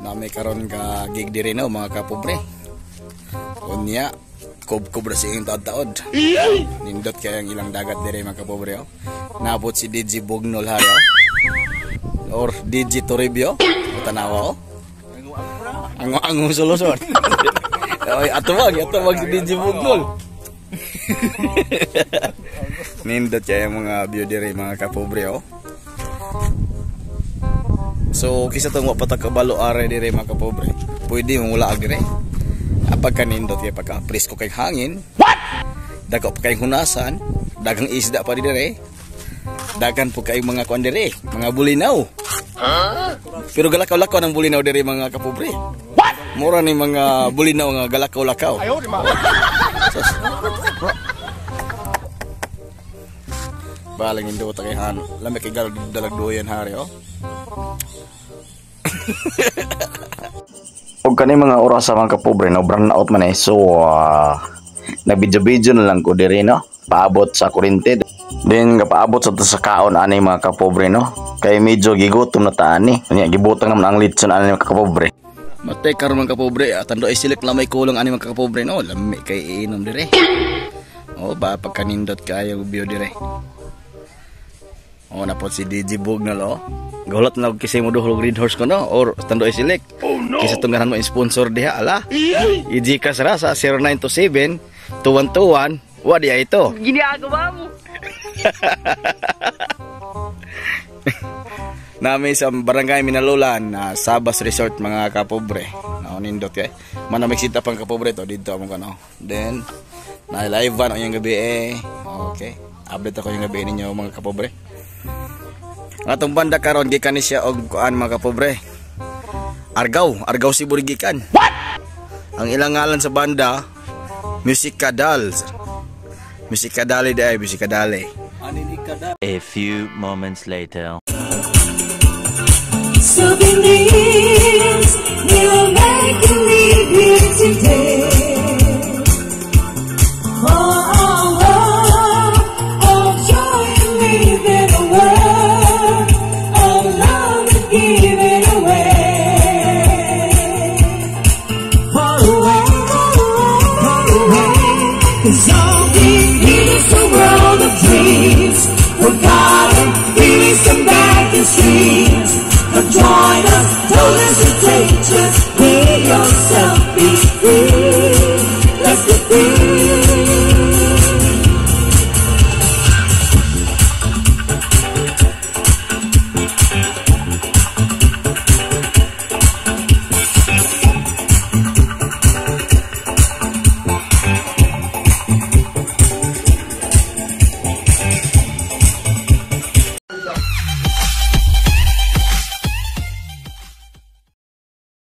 na may karon ka gig diri no mga kapobre. Unya kubra sa iyong taod-taod. Nindot kayang ilang dagat diri mga kapobre. Naabot si DJ Bugnol hari or DJ Toribio. Tanawa ang solusyon. Oy, atawag si DJ Bugnol. Nindot kayang mga view diri mga kapobre. So kisa tong patakabalo are dire mga kapobre. Pwede mo wala agre. Apag kanindot kay pagka presko kay hangin. What? Dako pa kay hunasan, dagang isda pa dire. Dagan po kay mga kuan dire, mga bulinaw. Pero galakaw-lakaw ng bulinaw dire mga kapobre. What? Mura ni mga bulinaw nga galakaw-lakaw. Ayo di ma. Balang indot kay han. Lamay kay dalag doyan hari Og kani mga oras sa mga kapobre no brand out man so nabidyo-bidyo na lang ko diri no paabot sa kuryente then kapaabot sa kaon ani mga kapobre no kay medyo gigutom na taan ni nya gibutang naman ang litson ani mga kapobre matay karon mga kapobre tando ay silik lamay kulong ani mga kapobre no lami kay iinom dire ba pagkanindot kayo bio dire napot si DJ Bugnol Gulot na kisay mo duhol green horse ko no or tando ay silik. Oh, no. Kisa tunggaran mo sponsor diha ala. Ijikas ra sa 0927 2121 wa dia ito. Giniagawa mo. Nami sa barangay Minalulan Sabas Resort mga kapobre. Nindot kay. Manamig sita pang kapobre to dito amo kano. Then na live van yung gabi Okay. Update ako yung gabi ninyo mga kapobre. Atong banda karon gikan ni siya og kuan mga kapobre. Argaw si Burigikan. What? Ang ilang ngalan sa banda Musikadals. Musikadali day, Musikadali. A few moments later. Souvenirs will make you leave here today. Join us, don't hesitate, just be yourself, be free.